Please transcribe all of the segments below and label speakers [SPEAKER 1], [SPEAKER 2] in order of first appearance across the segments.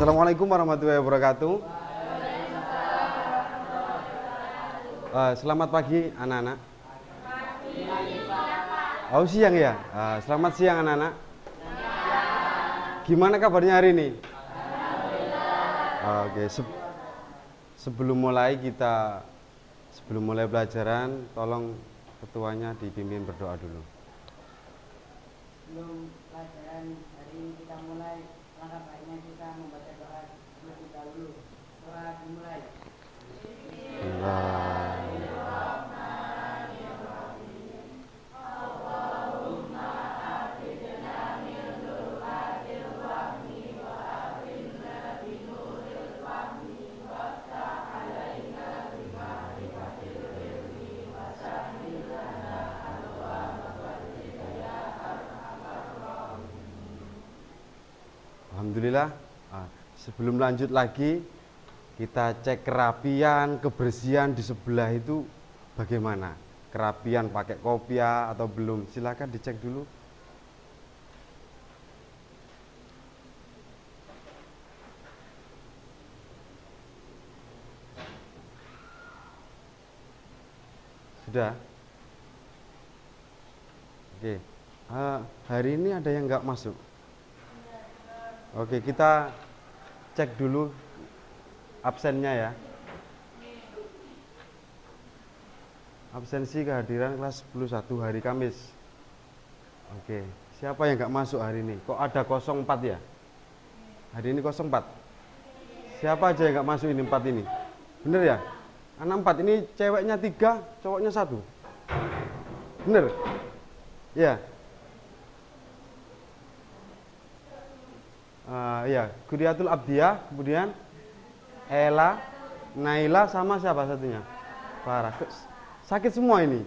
[SPEAKER 1] Assalamualaikum warahmatullahi wabarakatuh. Selamat pagi anak-anak. Oh siang ya. Selamat siang anak-anak. Gimana kabarnya hari ini? Oke. Sebelum mulai pelajaran, tolong ketuanya dipimpin berdoa dulu.
[SPEAKER 2] Sebelum pelajaran hari ini kita mulai, langkah baiknya kita membaca doa terlebih dahulu. Doa dimulai.
[SPEAKER 1] Alhamdulillah. Sebelum lanjut lagi, kita cek kerapian, kebersihan di sebelah itu bagaimana. Kerapian pakai kopiah atau belum? Silakan dicek dulu. Sudah? Oke. Hari ini ada yang nggak masuk? Oke, kita cek dulu absennya ya. Absensi kehadiran kelas 11 hari Kamis. Oke, siapa yang nggak masuk hari ini? Kok ada 04 ya? Hari ini 04. Siapa aja yang nggak masuk ini 4 ini? Bener ya? Anak 4 ini ceweknya 3, cowoknya 1. Bener? Ya. Ya, Kuriatul Abdiyah, kemudian Ella, Naila, sama siapa satunya? Farah. Sakit semua ini?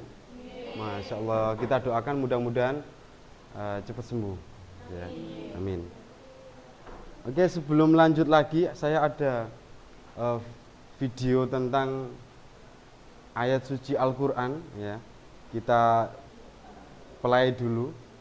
[SPEAKER 1] Masya Allah, kita doakan mudah-mudahan cepat sembuh ya. Amin. Oke, sebelum lanjut lagi, saya ada video tentang ayat suci Al-Quran ya. Kita play dulu.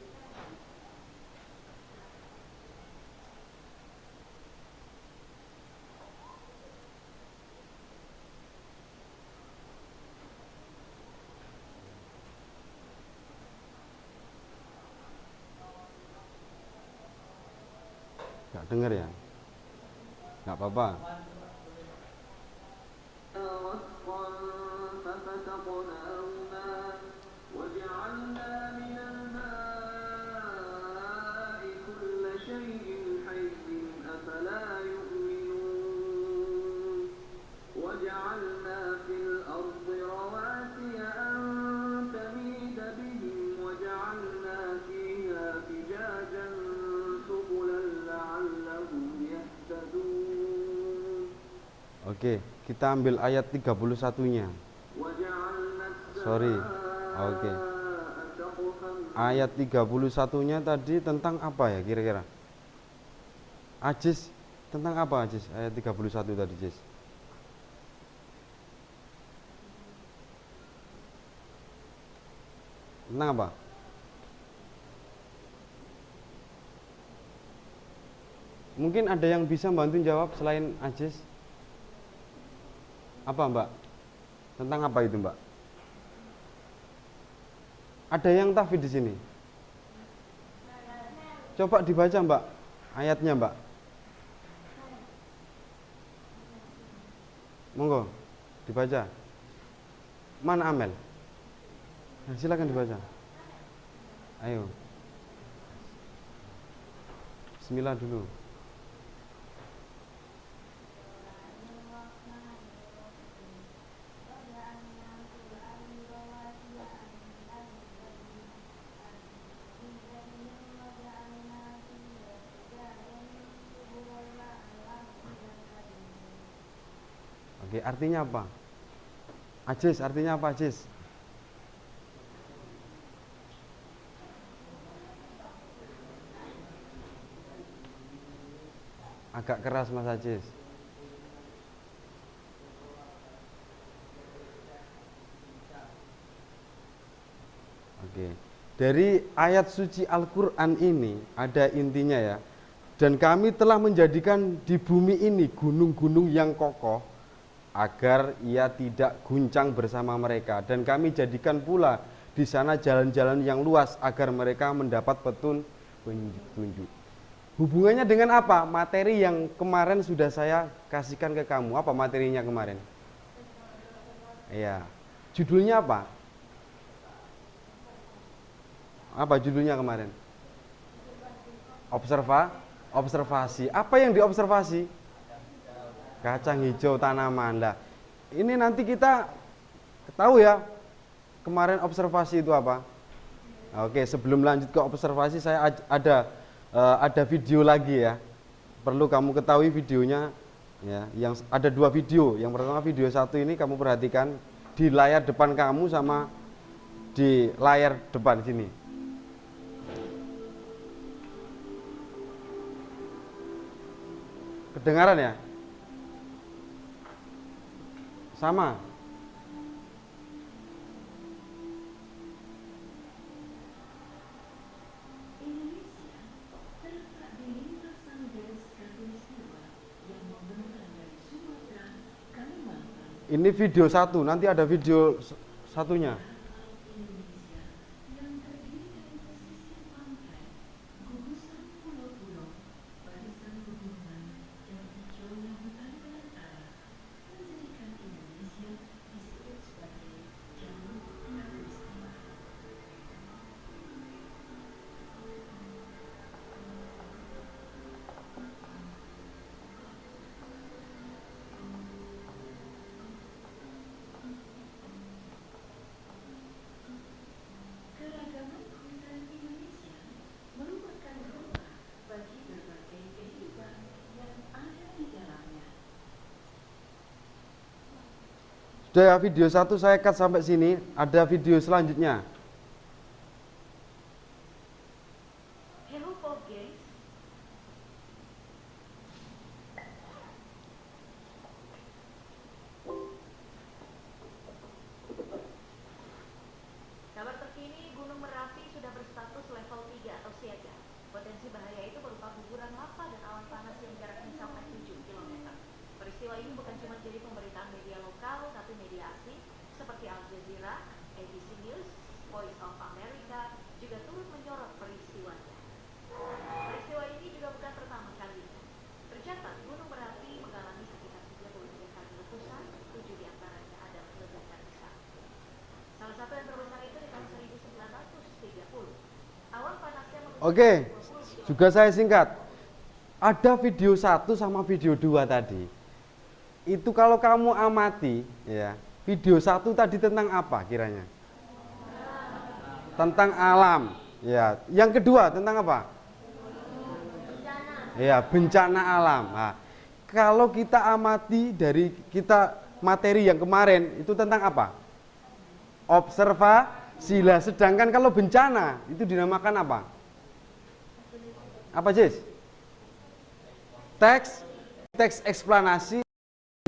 [SPEAKER 1] Gak denger ya? Gak apa-apa. Oke, kita ambil ayat 31-nya. Sorry. Oke. Ayat 31-nya tadi tentang apa ya kira-kira? Ajis, tentang apa Ajis? Ayat 31 tadi, Jis. Tentang apa? Mungkin ada yang bisa bantu jawab selain Ajis? Apa Mbak? Tentang apa itu Mbak? Ada yang tahfidz di sini? Coba dibaca Mbak, ayatnya Mbak. Monggo, dibaca. Mana Amel? Nah, silakan dibaca. Ayo. Bismillah dulu. Oke, artinya apa? Ajis, artinya apa Ajis? Agak keras Mas Ajis. Oke. Dari ayat suci Al-Qur'an ini ada intinya ya. Dan kami telah menjadikan di bumi ini gunung-gunung yang kokoh, agar ia tidak guncang bersama mereka. Dan kami jadikan pula di sana jalan-jalan yang luas, agar mereka mendapat petunjuk. Hubungannya dengan apa? Materi yang kemarin sudah saya kasihkan ke kamu. Apa materinya kemarin? Iya. Judulnya apa? Apa judulnya kemarin? Observasi. Apa yang diobservasi? Kacang hijau tanaman. Lah, ini nanti kita tahu ya, kemarin observasi itu apa? Oke, sebelum lanjut ke observasi, saya ada video lagi ya. Perlu kamu ketahui videonya ya. Yang ada 2 video. Yang pertama video 1 ini kamu perhatikan di layar depan kamu sama di layar depan sini. Kedengaran ya? Sama. Ini video 1, nanti ada video satunya. Sudah ya, video 1 saya cut sampai sini. Ada video selanjutnya.
[SPEAKER 3] Hello guys. Kabar terkini, Gunung Merapi sudah berstatus level 3 atau siaga. Potensi bahaya itu berupa guguran lava dan awan panas yang jaraknya mencapai 7 km. Peristiwa ini bukan cuma jadi pemberitaan media lokal, tapi media asing seperti Al Jazeera, ABC News, Voice of America juga turut menyorot peristiwanya. Peristiwa ini juga bukan pertama kalinya. Tercatat Gunung Merapi mengalami sekitar 33 kali letusan, 7 diantaranya ada ledakan besar. Salah satu yang terbesar itu di tahun 1930. Awan panasnya
[SPEAKER 1] Oke, juga saya singkat. Ada video 1 sama video 2 tadi. Itu kalau kamu amati ya, video 1 tadi tentang apa kiranya? Tentang alam ya. Yang kedua tentang apa? Ya, bencana alam. Nah, kalau kita amati dari kita materi yang kemarin itu tentang apa? Observasi. Lah, sedangkan kalau bencana itu dinamakan apa? Apa, Jess? Teks eksplanasi.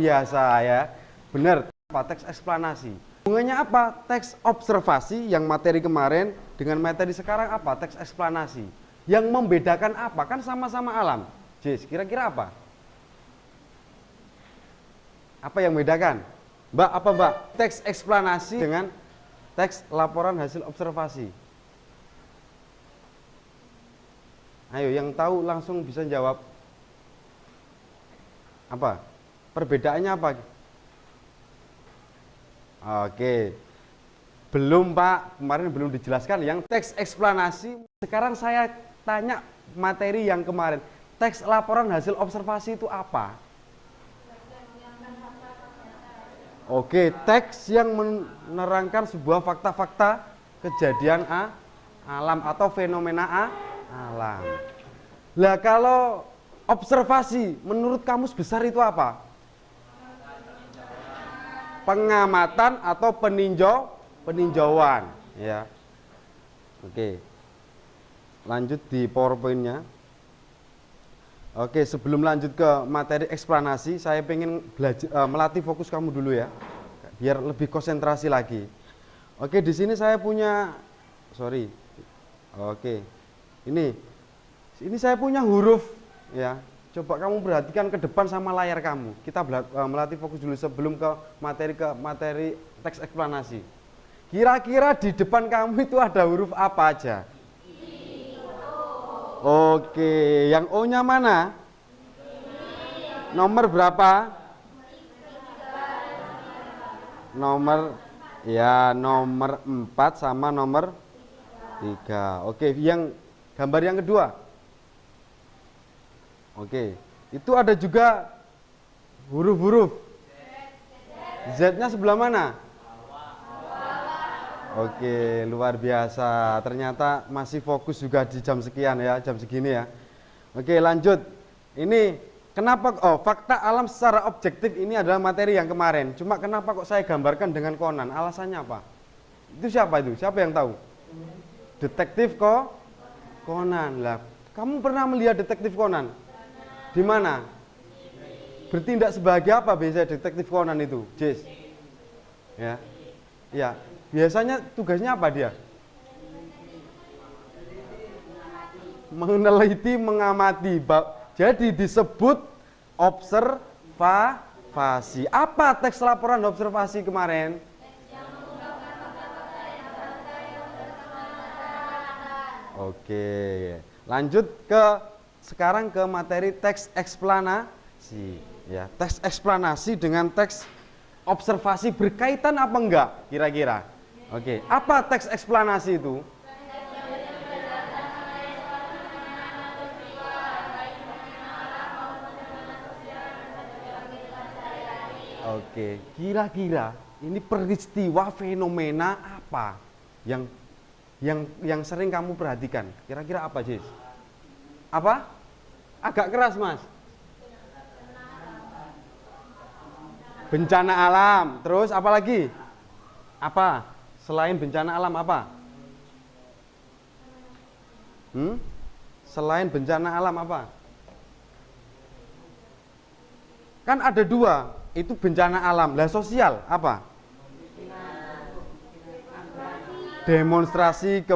[SPEAKER 1] Biasa ya, benar, teks eksplanasi. Hubungannya apa? Teks observasi yang materi kemarin dengan materi sekarang apa? Teks eksplanasi. Yang membedakan apa? Kan sama-sama alam. Jess, kira-kira apa? Apa yang membedakan? Mbak, apa Mbak? Teks eksplanasi dengan teks laporan hasil observasi. Ayo, yang tahu langsung bisa jawab. Apa? Perbedaannya apa? Oke. Belum Pak, kemarin belum dijelaskan. Yang teks eksplanasi, sekarang saya tanya materi yang kemarin. Teks laporan hasil observasi itu apa? Oke, teks yang menerangkan sebuah fakta-fakta kejadian alam atau fenomena alam. Lah kalau observasi, menurut kamus besar itu apa? Pengamatan atau peninjauan ya. Oke. Lanjut di PowerPoint-nya. Oke, sebelum lanjut ke materi eksplanasi, saya pengen melatih fokus kamu dulu ya. Biar lebih konsentrasi lagi. Oke, di sini saya punya Oke. Ini saya punya huruf ya. Coba kamu perhatikan ke depan sama layar kamu. Kita melatih fokus dulu sebelum ke materi teks eksplanasi. Kira-kira di depan kamu itu ada huruf apa aja? Oke, yang O-nya mana? Nomor berapa? Nomor 4 sama nomor 3. Oke, yang gambar yang kedua. Oke, itu ada juga huruf-huruf. Z-nya sebelah mana? Oke, luar biasa. Ternyata masih fokus juga di jam sekian ya, jam segini ya. Oke, lanjut. Ini kenapa fakta alam secara objektif ini adalah materi yang kemarin. Cuma kenapa kok saya gambarkan dengan Conan? Alasannya apa? Itu siapa itu? Siapa yang tahu? Detektif Conan. Lah, kamu pernah melihat detektif Conan? Di mana? Bertindak sebagai apa biasanya detektif Conan itu, Jess? Ya. Ya. Biasanya tugasnya apa dia? Meneliti, mengamati. Jadi disebut observasi. Apa teks laporan observasi kemarin? Oke. Lanjut sekarang ke materi teks eksplanasi. Ya, teks eksplanasi dengan teks observasi berkaitan apa enggak kira-kira? Oke, apa teks eksplanasi itu? Oke, kira-kira ini peristiwa fenomena apa yang sering kamu perhatikan? Kira-kira apa, Jis? Apa? Agak keras, Mas. Bencana alam. Terus apa lagi? Apa? Selain bencana alam apa? Selain bencana alam apa? Kan ada dua, itu bencana alam. Lah sosial apa? Demonstrasi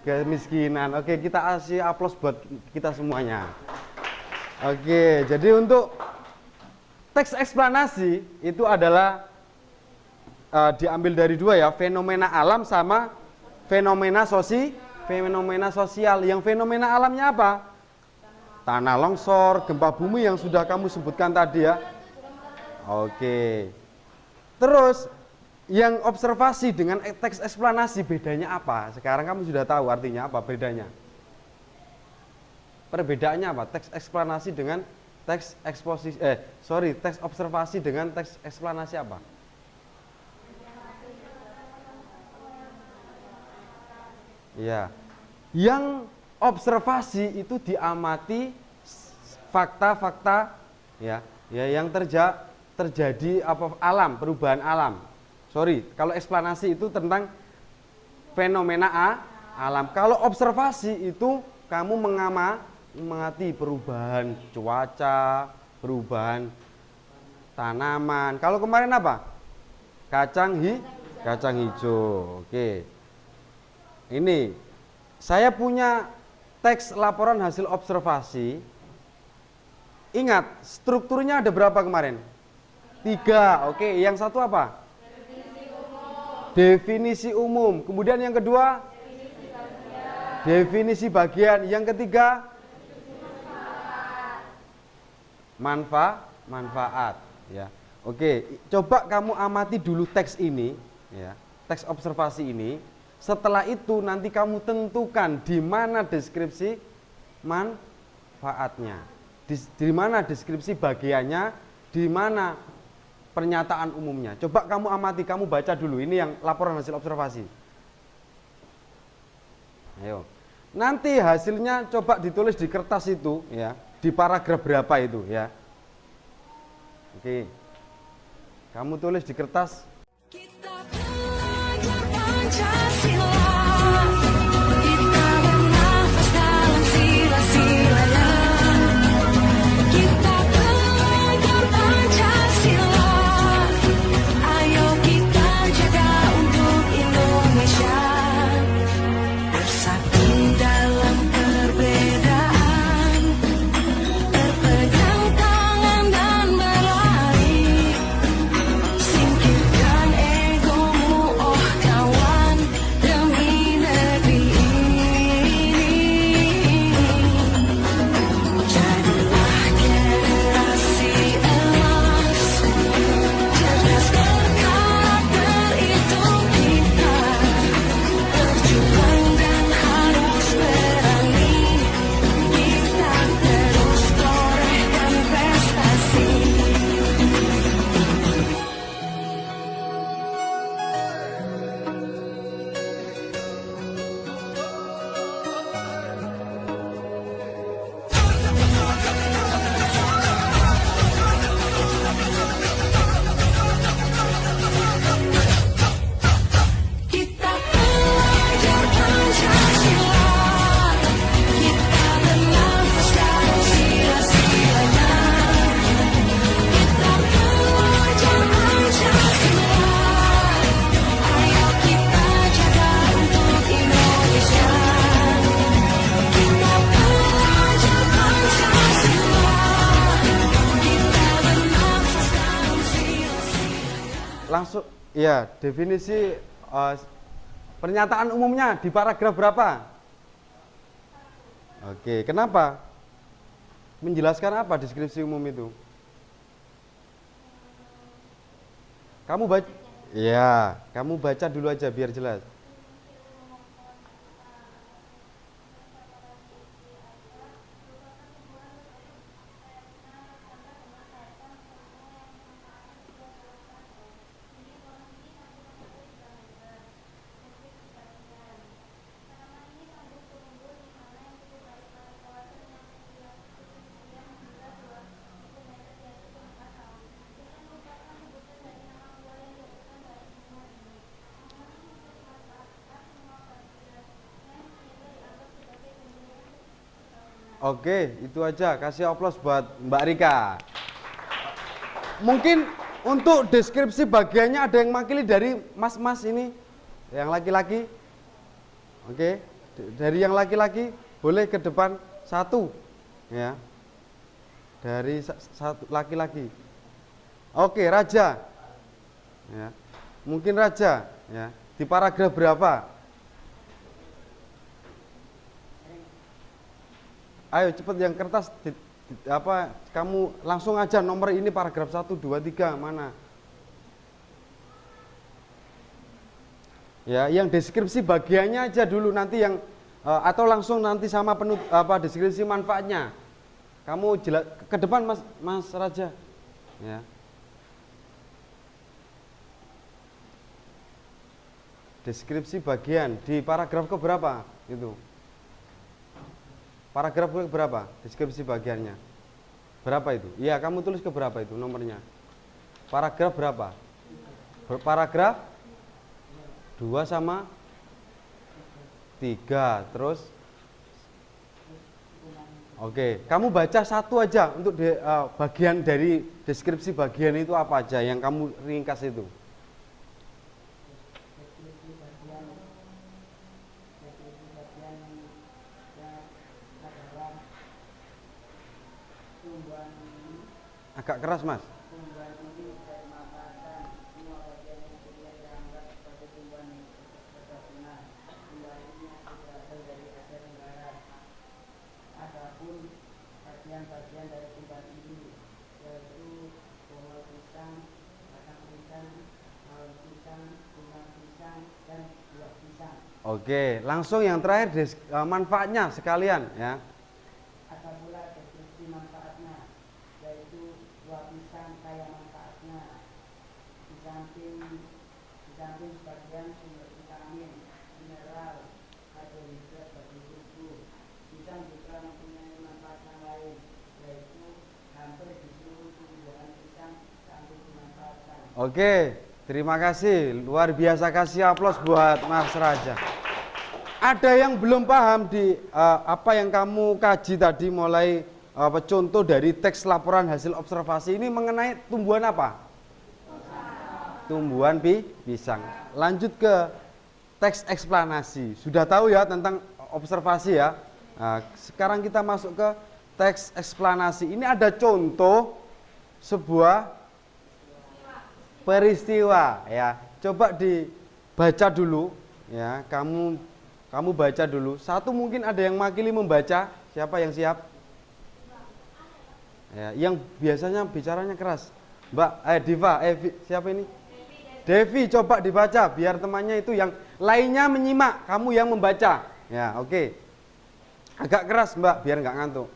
[SPEAKER 1] kemiskinan. Oke, kita kasih aplaus buat kita semuanya. Oke, jadi untuk teks eksplanasi itu adalah diambil dari dua ya, fenomena alam sama fenomena sosial. Yang fenomena alamnya apa? Tanah longsor, gempa bumi yang sudah kamu sebutkan tadi ya. Oke. Terus yang observasi dengan teks eksplanasi bedanya apa? Sekarang kamu sudah tahu artinya apa bedanya. Perbedaannya apa? Teks eksplanasi dengan teks teks observasi dengan teks eksplanasi apa? Ya, yang observasi itu diamati fakta-fakta ya yang terjadi alam, perubahan alam. Kalau eksplanasi itu tentang fenomena alam. Kalau observasi itu kamu mengamati perubahan cuaca, perubahan tanaman. Kalau kemarin apa? Kacang hijau. Oke. Ini saya punya teks laporan hasil observasi. Ingat, strukturnya ada berapa kemarin? 3. Oke, yang satu apa? Definisi umum. Kemudian yang kedua? Definisi bagian. Yang ketiga? Manfaat. Ya. Oke, coba kamu amati dulu teks ini, ya. Teks observasi ini. Setelah itu nanti kamu tentukan di mana deskripsi manfaatnya, di mana deskripsi bagiannya, di mana pernyataan umumnya. Coba kamu amati, kamu baca dulu. Ini yang laporan hasil observasi. Ayo. Nanti hasilnya coba ditulis di kertas itu, ya, di paragraf berapa itu, ya. Oke. Kamu tulis di kertas.
[SPEAKER 4] Kita belajar Pancasila.
[SPEAKER 1] masuk ya definisi pernyataan umumnya di paragraf berapa? Oke, kenapa? Menjelaskan apa deskripsi umum itu? Kamu baca, ya, kamu baca dulu aja biar jelas. Oke, itu aja. Kasih aplaus buat Mbak Rika. Mungkin untuk deskripsi bagiannya ada yang makili dari mas-mas ini, yang laki-laki. Oke, dari yang laki-laki boleh ke depan satu, ya. Dari satu laki-laki. Oke, Raja. Ya. Mungkin Raja, ya. Di paragraf berapa? Ayo cepet yang kertas kamu langsung aja nomor ini paragraf 1, 2, 3 mana? Ya, yang deskripsi bagiannya aja dulu nanti yang atau langsung nanti sama deskripsi manfaatnya. Kamu jelas ke depan Mas Raja. Ya. Deskripsi bagian di paragraf ke berapa itu? Paragraf ke berapa? Deskripsi bagiannya. Berapa itu? Iya, kamu tulis ke berapa itu nomornya? Paragraf berapa? Paragraf 2 sama 3. Terus oke, kamu baca satu aja untuk bagian dari deskripsi bagian itu apa aja yang kamu ringkas itu. Agak keras Mas.
[SPEAKER 2] Bagian-bagian dari tumbuhan ini yaitu bunga pisang, batang pisang, daun pisang, bunga pisang, dan buah pisang.
[SPEAKER 1] Oke, langsung yang terakhir manfaatnya sekalian ya.
[SPEAKER 2] Ada pula deskripsi manfaatnya, yaitu buah pisang kaya manfaatnya. Di samping sebagian sumber vitamin, mineral, karbohidrat bagi tubuh, pisang juga mempunyai manfaat yang lain, yaitu hampir di seluruh tumbuhan pisang sangat dimanfaatkan.
[SPEAKER 1] Oke, terima kasih. Luar biasa, kasih aplaus buat Mas Raja. Ada yang belum paham di apa yang kamu kaji tadi mulai contoh dari teks laporan hasil observasi ini mengenai tumbuhan apa? Tumbuhan pisang. Lanjut ke teks eksplanasi. Sudah tahu ya tentang observasi ya. Nah, sekarang kita masuk ke teks eksplanasi. Ini ada contoh sebuah peristiwa ya. Coba dibaca dulu ya. Kamu baca dulu. Satu mungkin ada yang makili membaca. Siapa yang siap? Ya, yang biasanya bicaranya keras. Mbak, Diva, siapa ini? Devi, coba dibaca biar temannya itu yang lainnya menyimak, kamu yang membaca. Ya, oke. Agak keras, Mbak, biar nggak ngantuk.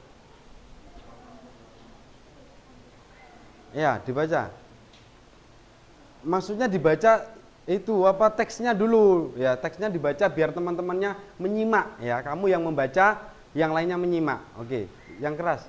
[SPEAKER 1] Ya, dibaca. Maksudnya dibaca itu apa teksnya dulu. Ya, teksnya dibaca biar teman-temannya menyimak. Ya, kamu yang membaca, yang lainnya menyimak. Oke, yang keras.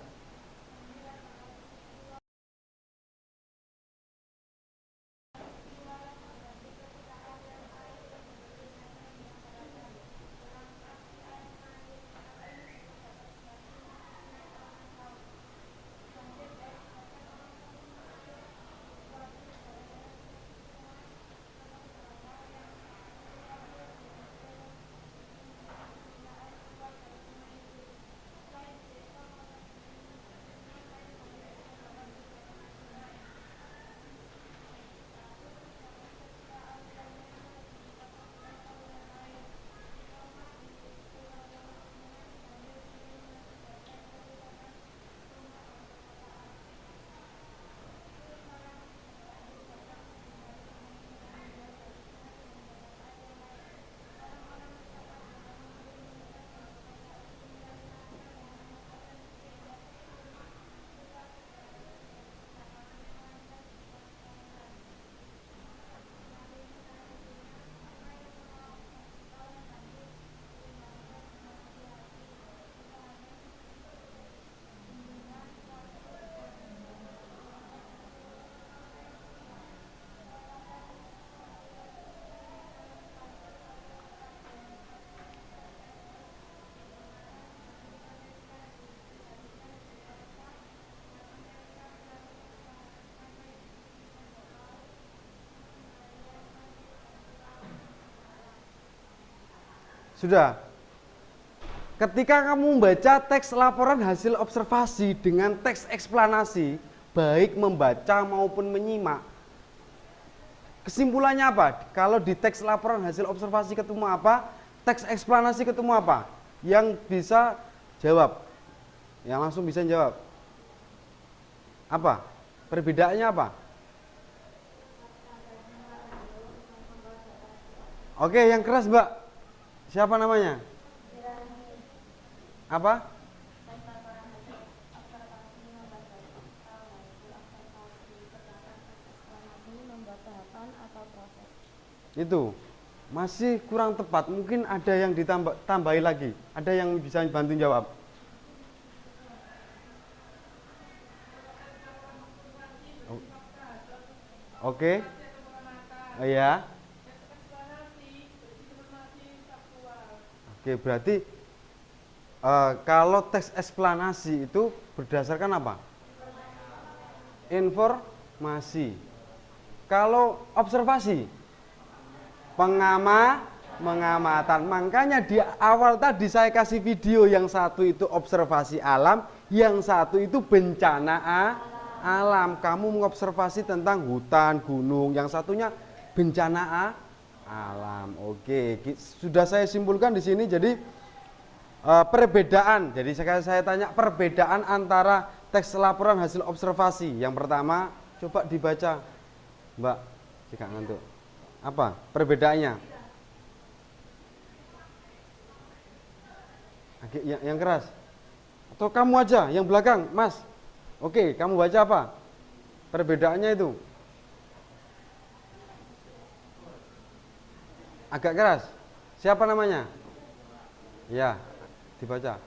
[SPEAKER 1] Sudah. Ketika kamu membaca teks laporan hasil observasi dengan teks eksplanasi, baik membaca maupun menyimak, kesimpulannya apa? Kalau di teks laporan hasil observasi ketemu apa? Teks eksplanasi ketemu apa? Yang bisa jawab. Yang langsung bisa jawab. Apa? Perbedaannya apa? Oke, yang keras, Mbak. Siapa namanya? Apa? Itu masih kurang tepat. Mungkin ada yang ditambahi lagi. Ada yang bisa bantu jawab? Oke. Oh, ya. Oke, berarti kalau teks eksplanasi itu berdasarkan apa? Informasi. Kalau observasi, pengamatan. Makanya di awal tadi saya kasih video, yang satu itu observasi alam, yang satu itu bencana alam. Kamu mengobservasi tentang hutan, gunung, yang satunya bencana alam. Oke, sudah saya simpulkan di sini. Jadi perbedaan. Jadi saya tanya perbedaan antara teks laporan hasil observasi. Yang pertama, coba dibaca, Mbak, jika ngantuk. Apa perbedaannya? Yang keras. Atau kamu aja, yang belakang, Mas. Oke, kamu baca apa? Perbedaannya itu. Agak keras. Siapa namanya? Ya, dibaca.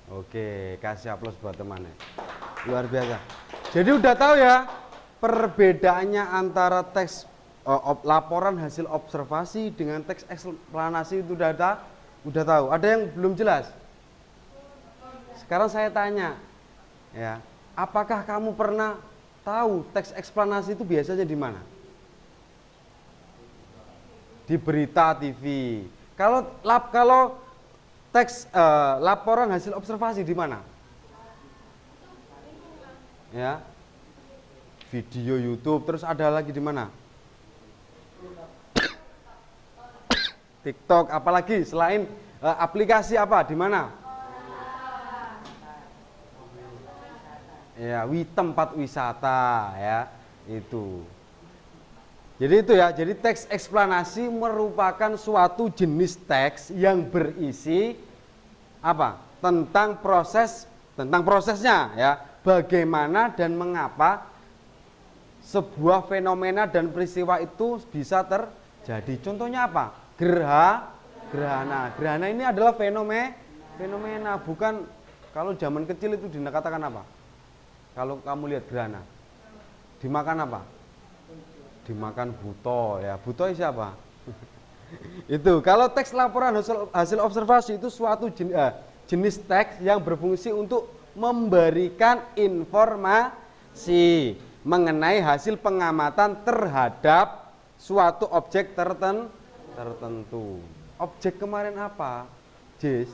[SPEAKER 1] Oke, kasih aplaus buat temannya. Luar biasa. Jadi udah tahu ya perbedaannya antara teks laporan hasil observasi dengan teks eksplanasi itu udah tahu. Ada yang belum jelas? Sekarang saya tanya, ya, apakah kamu pernah tahu teks eksplanasi itu biasanya di mana? Di berita TV. Kalau teks laporan hasil observasi di mana? Ya, video YouTube. Terus ada lagi di mana? TikTok. Apalagi selain aplikasi apa? Di mana? Ya, tempat wisata, ya, itu. Jadi itu ya. Jadi teks eksplanasi merupakan suatu jenis teks yang berisi apa? Tentang prosesnya, ya. Bagaimana dan mengapa sebuah fenomena dan peristiwa itu bisa terjadi. Contohnya apa? Gerhana. Gerhana ini adalah fenomena, bukan kalau zaman kecil itu dikatakan apa? Kalau kamu lihat gerhana, dimakan apa? Dimakan buto, ya. Buto siapa? Itu. Kalau teks laporan hasil observasi itu suatu jenis teks yang berfungsi untuk memberikan informasi mengenai hasil pengamatan terhadap suatu objek tertentu. Objek kemarin apa? Jis.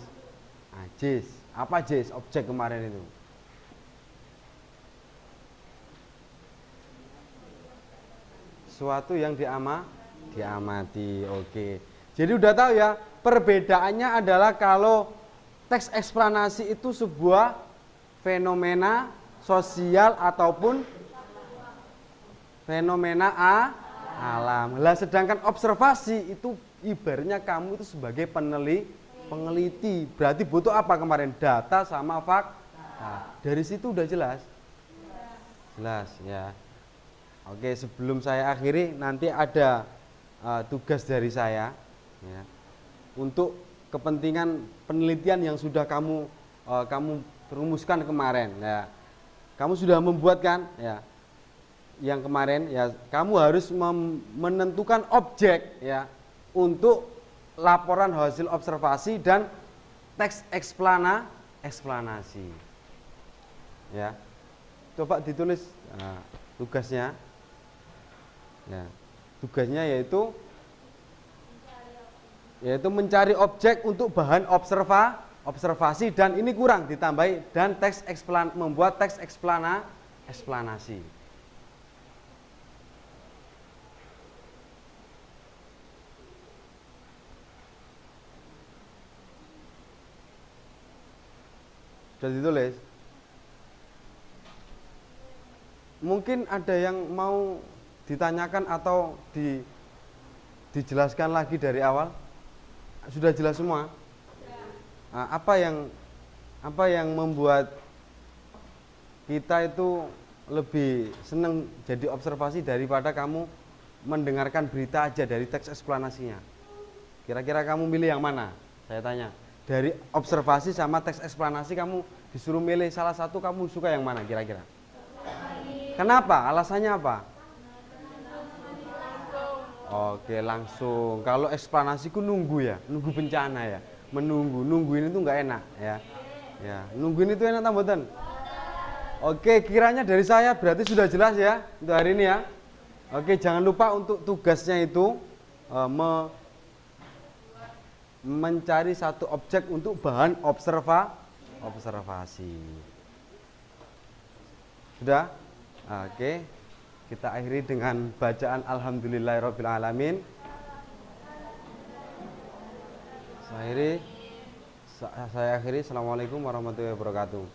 [SPEAKER 1] Jis. Apa Jis? Objek kemarin itu. Suatu yang diamati. Oke. Jadi udah tahu ya, perbedaannya adalah kalau teks eksplanasi itu sebuah fenomena sosial ataupun fenomena alam. Lah sedangkan observasi itu ibaratnya kamu itu sebagai peneliti. Berarti butuh apa kemarin? Data sama fakta. Dari situ udah jelas? Jelas ya. Oke, sebelum saya akhiri nanti ada tugas dari saya ya, untuk kepentingan penelitian yang sudah kamu rumuskan kemarin ya. Kamu sudah membuat kan ya, yang kemarin ya, kamu harus menentukan objek ya untuk laporan hasil observasi dan teks eksplanasi ya. Coba ditulis tugasnya ya. Tugasnya yaitu mencari objek untuk bahan observasi, dan ini kurang ditambahi, dan membuat teks eksplanasi. Sudah ditulis? Mungkin ada yang mau ditanyakan atau dijelaskan lagi dari awal? Sudah jelas semua? Nah, apa yang membuat kita itu lebih senang jadi observasi daripada kamu mendengarkan berita aja dari teks eksplanasinya? Kira-kira kamu milih yang mana? Saya tanya. Dari observasi sama teks eksplanasi, kamu disuruh milih salah satu, kamu suka yang mana kira-kira? Kenapa? Alasannya apa? Oke, langsung. Kalau eksplanasi ku nunggu ya, nunggu bencana ya. Nungguin itu nggak enak ya. Ya, nungguin itu enak tambutan. Oke, kiranya dari saya berarti sudah jelas ya untuk hari ini ya. Oke, jangan lupa untuk tugasnya itu mencari satu objek untuk bahan observasi. Sudah? Oke. Kita akhiri dengan bacaan Alhamdulillahirabbil alamin. Saya akhiri. Assalamualaikum warahmatullahi wabarakatuh.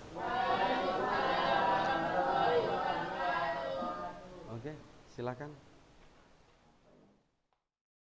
[SPEAKER 1] Oke, silakan.